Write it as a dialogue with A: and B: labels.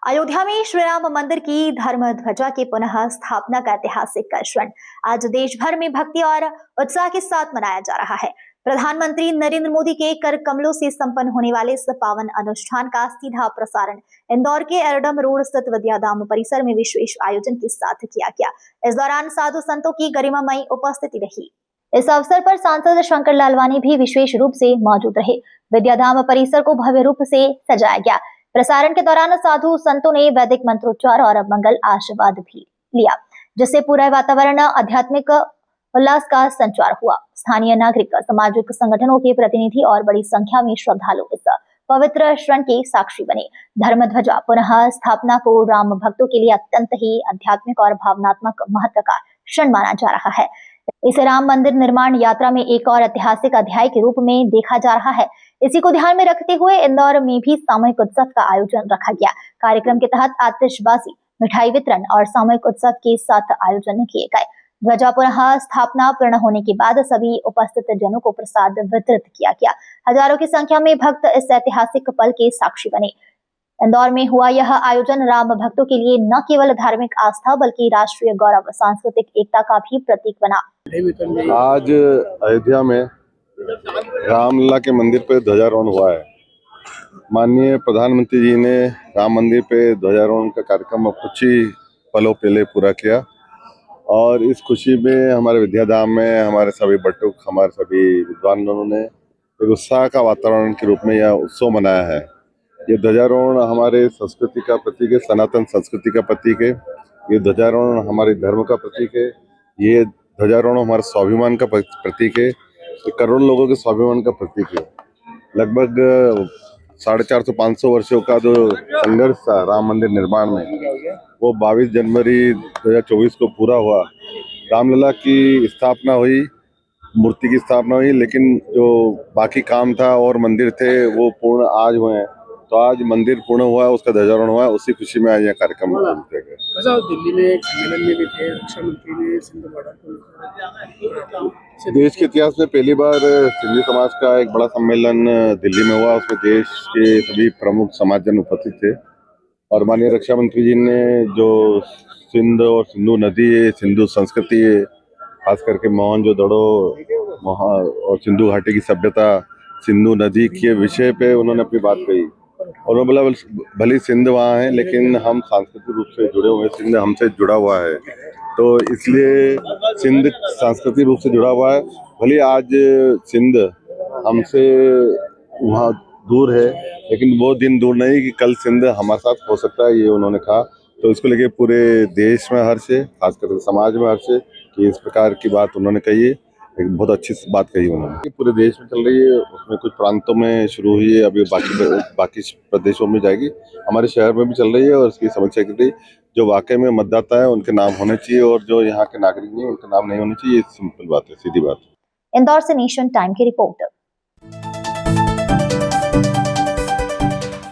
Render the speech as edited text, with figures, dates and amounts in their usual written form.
A: अयोध्या में श्री राम मंदिर की धर्म ध्वजा की पुनः स्थापना का ऐतिहासिक क्षण आज देश भर में भक्ति और उत्साह के साथ मनाया जा रहा है। प्रधानमंत्री नरेंद्र मोदी के कर कमलों से संपन्न होने वाले इस पावन अनुष्ठान का सीधा प्रसारण इंदौर के एरोड्रम रोड स्थित विद्याधाम परिसर में विशेष आयोजन के साथ किया गया। इस दौरान साधु संतों की गरिमामयी उपस्थिति रही। इस अवसर पर सांसद शंकर लालवानी भी विशेष रूप से मौजूद रहे। विद्याधाम परिसर को भव्य रूप से सजाया गया। प्रसारण के दौरान साधु संतों ने वैदिक मंत्रोच्चार और मंगल आशीर्वाद भी लिया, जिससे पूरा वातावरण आध्यात्मिक उल्लास का संचार हुआ। स्थानीय नागरिक, सामाजिक संगठनों के प्रतिनिधि और बड़ी संख्या में श्रद्धालु इस पवित्र क्षण के साक्षी बने। धर्म ध्वजा पुनः स्थापना को राम भक्तों के लिए अत्यंत ही आध्यात्मिक और भावनात्मक महत्व का क्षण माना जा रहा है। इसे राम मंदिर निर्माण यात्रा में एक और ऐतिहासिक अध्याय के रूप में देखा जा रहा है। इसी को ध्यान में रखते हुए इंदौर में भी सामूहिक उत्सव का आयोजन रखा गया। कार्यक्रम के तहत आतिशबाजी, मिठाई वितरण और सामूहिक उत्सव के साथ आयोजन किए गए। ध्वजा पुनः स्थापना पूर्ण होने के बाद सभी उपस्थित जनों को प्रसाद वितरित किया गया। हजारों की संख्या में भक्त इस ऐतिहासिक पल के साक्षी बने। इंदौर में हुआ यह आयोजन राम भक्तों के लिए न केवल धार्मिक आस्था बल्कि राष्ट्रीय गौरव, सांस्कृतिक एकता का भी प्रतीक बना।
B: आज अयोध्या में रामलला के मंदिर पे ध्वजारोहण हुआ है। माननीय प्रधानमंत्री जी ने राम मंदिर पे ध्वजारोहण का कार्यक्रम कुछ ही पलों पहले पूरा किया और इस खुशी में हमारे विद्याधाम में हमारे सभी बटुक, हमारे सभी विद्वानों ने एक उत्साह का वातावरण के रूप में यह उत्सव मनाया है। ये ध्वजारोहण हमारे संस्कृति का प्रतीक है, सनातन संस्कृति का प्रतीक है। ये ध्वजारोहण हमारे धर्म का प्रतीक है। ये ध्वजारोहण हमारे स्वाभिमान का प्रतीक है। करोड़ों लोगों के स्वाभिमान का प्रतीक है। लगभग 450-500 वर्षों का जो संघर्ष था राम मंदिर निर्माण में, वो 22 जनवरी 2024 को पूरा हुआ। रामलला की स्थापना हुई, मूर्ति की स्थापना हुई, लेकिन जो बाकी काम था और मंदिर थे वो पूर्ण आज हुए हैं। तो आज मंदिर पूर्ण हुआ है, उसका ध्वजारोहण हुआ है, उसी खुशी में आज यह कार्यक्रम किया गया।
C: दिल्ली में एक सम्मेलन में भी थे, रक्षा मंत्री ने सिंधु बॉर्डर को।
B: देश के इतिहास में पहली बार सिंधी समाज का एक बड़ा सम्मेलन दिल्ली में हुआ। उसमें देश के सभी प्रमुख समाजजन उपस्थित थे और माननीय रक्षा मंत्री जी ने जो सिंध और सिंधु नदी है, सिंधु संस्कृति है, खास करके मोहनजोदड़ो और सिंधु घाटी की सभ्यता, सिंधु नदी के विषय पे उन्होंने अपनी बात कही और उन्होंने बोला भले सिंध वहाँ है लेकिन हम सांस्कृतिक रूप से जुड़े हुए हैं, सिंध हमसे जुड़ा हुआ है। तो इसलिए सिंध सांस्कृतिक रूप से जुड़ा हुआ है। भले आज सिंध हमसे वहाँ दूर है, लेकिन वो दिन दूर नहीं कि कल सिंध हमारे साथ हो सकता है, ये उन्होंने कहा। तो इसको लेके पूरे देश में हर्ष है, खासकर समाज में हर्ष है कि इस प्रकार की बात उन्होंने कही है। एक बहुत अच्छी बात कही उन्होंने। पूरे देश में चल रही है, उसमें कुछ प्रांतों में शुरू हुई है, अभी बाकी प्रदेशों में जाएगी। हमारे शहर में भी चल रही है और इसकी समीक्षा की गई। जो वाकई में मतदाता है उनके नाम होने चाहिए और जो यहाँ के नागरिक नहीं उनके नाम नहीं होने चाहिए। ये सिंपल बात है, सीधी बात है।
A: इंदौर से नेशन टाइम की रिपोर्ट।